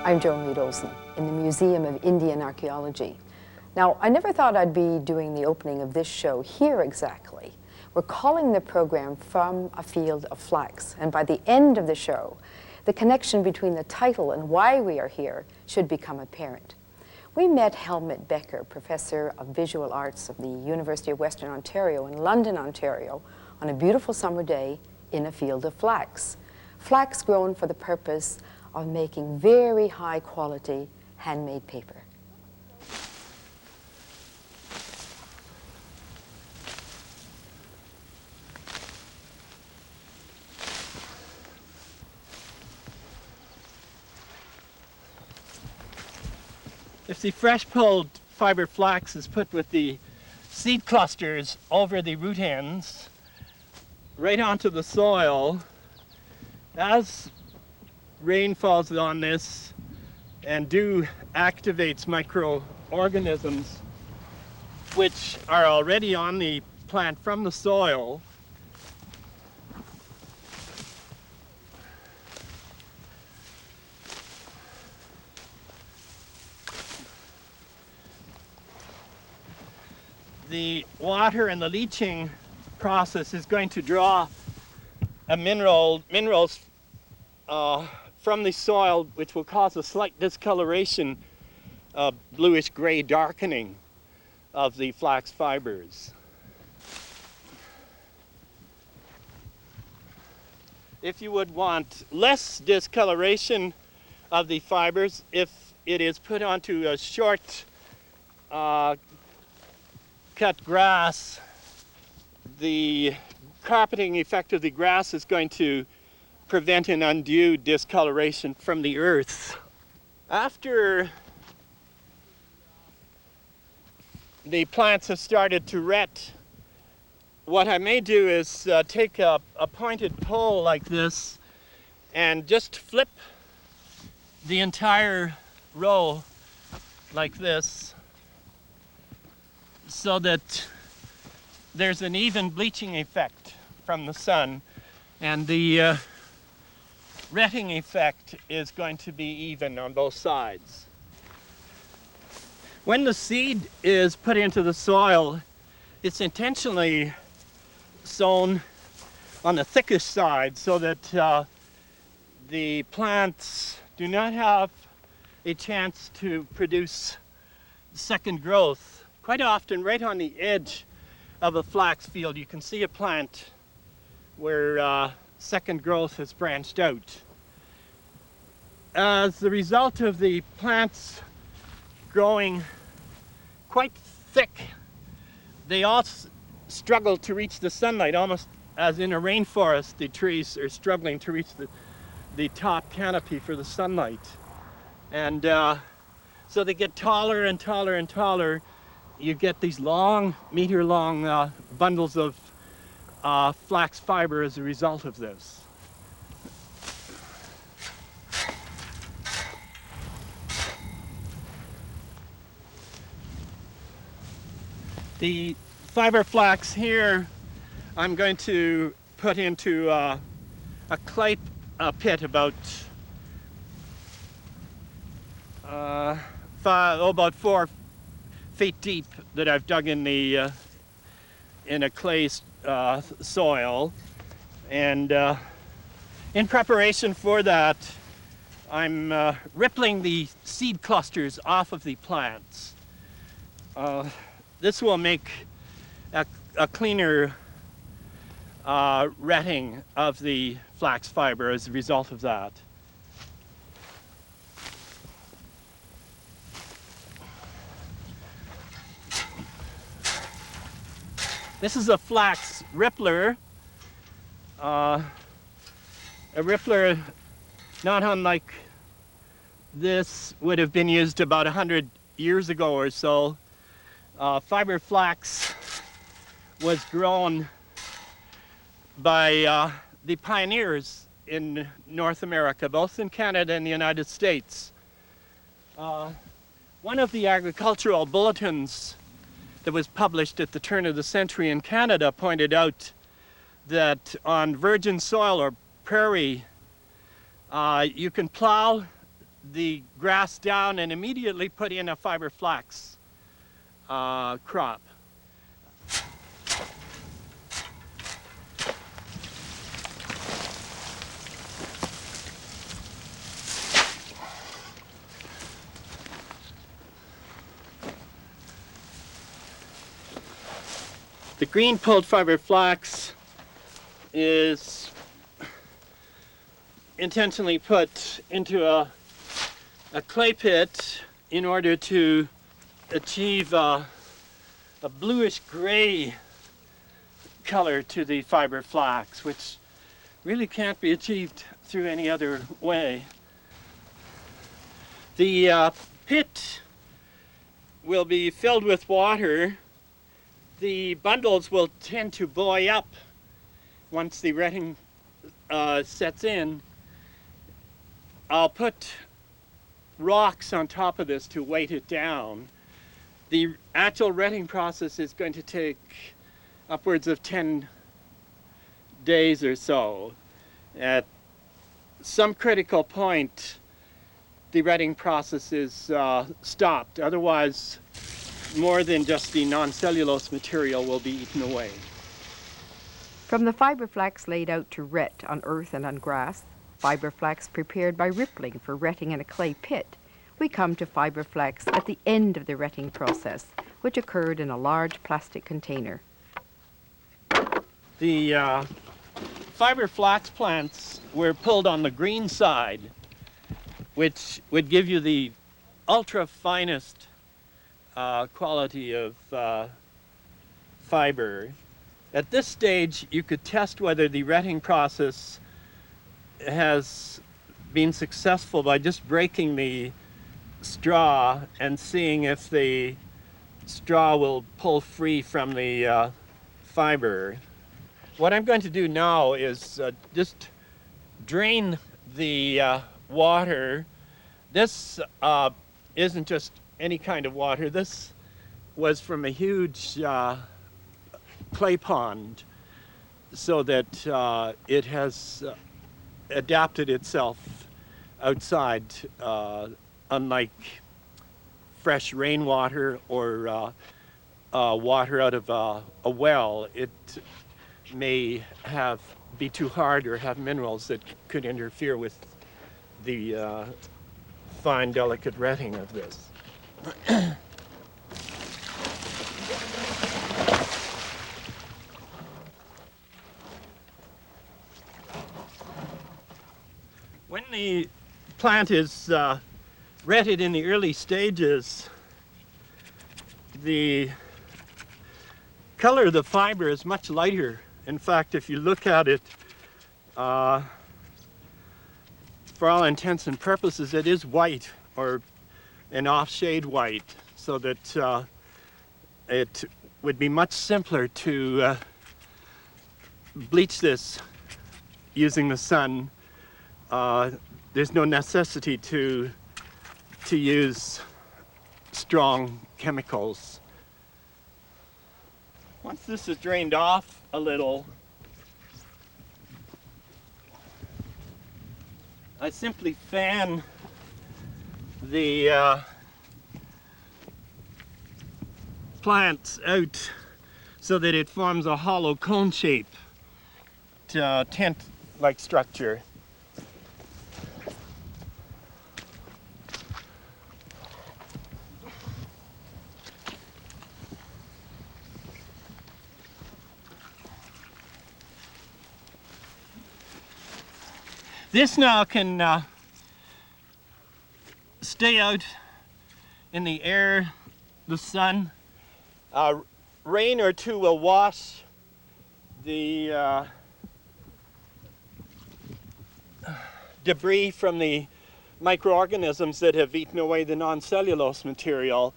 I'm Joan Reed Olson in the Museum of Indian Archaeology. Now, I never thought I'd be doing the opening of this show here exactly. We're calling the program From a Field of Flax, and by the end of the show, the connection between the title and why we are here should become apparent. We met Helmut Becker, Professor of Visual Arts of the University of Western Ontario in London, Ontario, on a beautiful summer day in a field of flax. Flax grown for the purpose of making very high quality handmade paper. If the fresh pulled fiber flax is put with the seed clusters over the root ends, right onto the soil, as rain falls on this and dew activates microorganisms which are already on the plant from the soil, the water and the leaching process is going to draw minerals from the soil, which will cause a slight discoloration, bluish gray darkening of the flax fibers. If you would want less discoloration of the fibers, if it is put onto a short cut grass, the carpeting effect of the grass is going to prevent an undue discoloration from the earth. After the plants have started to ret, what I may do is take a pointed pole like this and just flip the entire row like this so that there's an even bleaching effect from the sun, and the retting effect is going to be even on both sides. When the seed is put into the soil, it's intentionally sown on the thickest side so that the plants do not have a chance to produce second growth. Quite often, right on the edge of a flax field, you can see a plant where second growth has branched out. As the result of the plants growing quite thick, they all struggle to reach the sunlight, almost as in a rainforest. The trees are struggling to reach the top canopy for the sunlight. And so they get taller and taller and taller. You get these long, meter-long bundles of flax fiber as a result of this. The fiber flax here I'm going to put into a clay pit about about 4 feet deep that I've dug in the in a clay soil, and in preparation for that, I'm rippling the seed clusters off of the plants. This will make a cleaner retting of the flax fiber as a result of that. This is a flax rippler. A rippler not unlike this would have been used about 100 years ago or so. Fiber flax was grown by the pioneers in North America, both in Canada and the United States. One of the agricultural bulletins that was published at the turn of the century in Canada pointed out that on virgin soil or prairie, you can plow the grass down and immediately put in a fiber flax crop. The green pulled fiber flax is intentionally put into a clay pit in order to achieve a bluish gray color to the fiber flax, which really can't be achieved through any other way. The pit will be filled with water. The bundles will tend to buoy up once the retting sets in. I'll put rocks on top of this to weight it down. The actual retting process is going to take upwards of 10 days or so. At some critical point, the retting process is stopped. Otherwise, more than just the non-cellulose material will be eaten away. From the fiber flax laid out to ret on earth and on grass, fiber flax prepared by rippling for retting in a clay pit, we come to fiber flax at the end of the retting process, which occurred in a large plastic container. The fiber flax plants were pulled on the green side, which would give you the ultra finest quality of fiber. At this stage, you could test whether the retting process has been successful by just breaking the straw and seeing if the straw will pull free from the fiber. What I'm going to do now is just drain the water. This isn't just any kind of water. This was from a huge clay pond, so that it has adapted itself outside, unlike fresh rainwater or water out of a well. It may be too hard or have minerals that could interfere with the fine, delicate retting of this. When the plant is retted in the early stages, the color of the fiber is much lighter. In fact, if you look at it, for all intents and purposes, it is white, or an off-shade white, so that it would be much simpler to bleach this using the sun. There's no necessity to use strong chemicals. Once this is drained off a little, I simply fan the plants out so that it forms a hollow cone shape, tent-like structure. This now can stay out in the air, the sun. Rain or two will wash the debris from the microorganisms that have eaten away the non-cellulose material.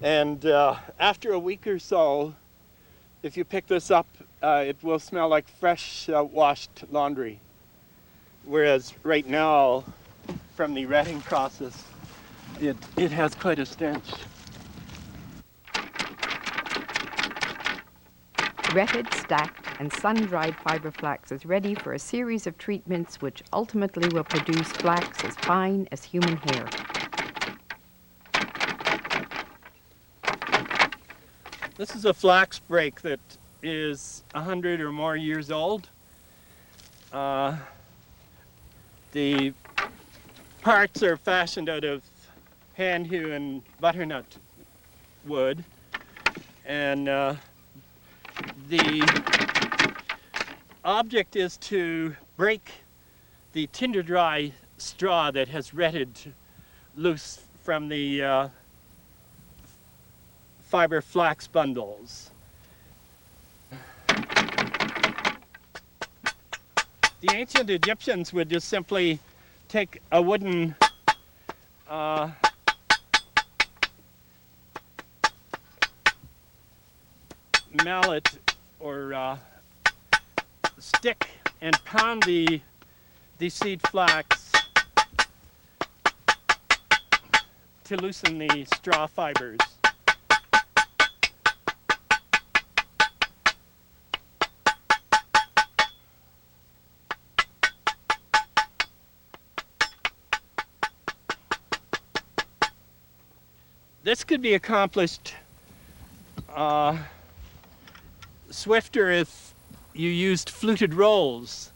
And after a week or so, if you pick this up, it will smell like fresh washed laundry. Whereas right now, from the retting process, it has quite a stench. Retted, stacked, and sun-dried fiber flax is ready for a series of treatments which ultimately will produce flax as fine as human hair. This is a flax brake that is 100 or more years old. The parts are fashioned out of hand-hewn butternut wood, and the object is to break the tinder-dry straw that has retted loose from the fiber flax bundles. The ancient Egyptians would just simply take a wooden mallet or stick and pound the seed flax to loosen the straw fibers. This could be accomplished swifter if you used fluted rolls.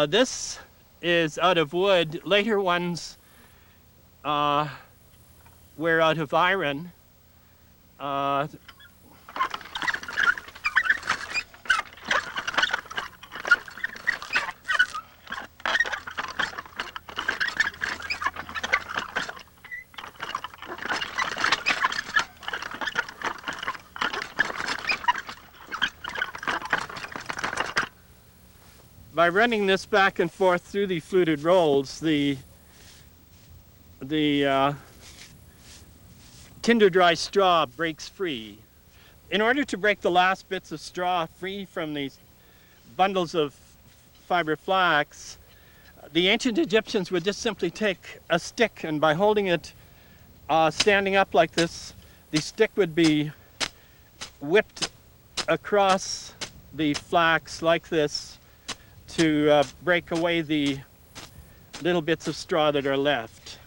This is out of wood. Later ones were out of iron. By running this back and forth through the fluted rolls, the tinder-dry straw breaks free. In order to break the last bits of straw free from these bundles of fiber flax, the ancient Egyptians would just simply take a stick, and by holding it standing up like this, the stick would be whipped across the flax like this to break away the little bits of straw that are left.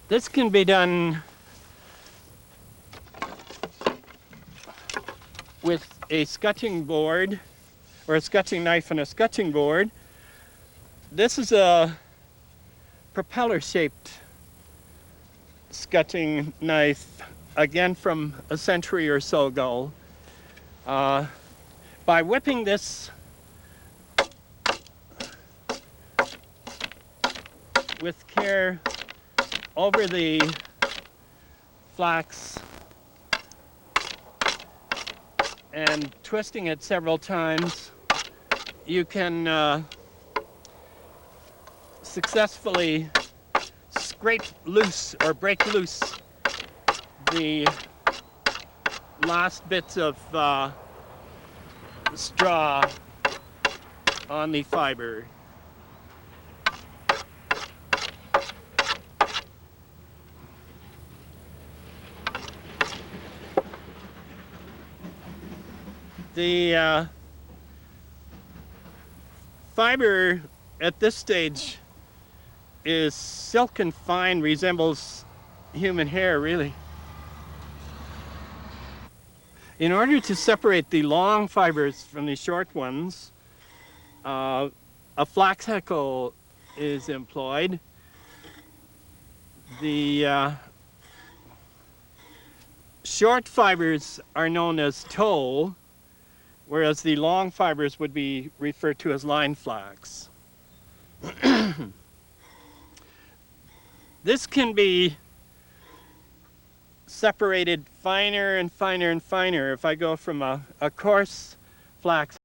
This can be done with a scutching board, or a scutching knife and a scutching board. This is a propeller-shaped scutching knife, again from a century or so ago. By whipping this with care over the flax and twisting it several times, you can successfully scrape loose or break loose the last bits of straw on the fiber. The fiber at this stage is silken fine, resembles human hair, really. In order to separate the long fibers from the short ones, a flax heckle is employed. The short fibers are known as tow, whereas the long fibers would be referred to as line flax. This can be separated finer and finer and finer. If I go from a coarse flax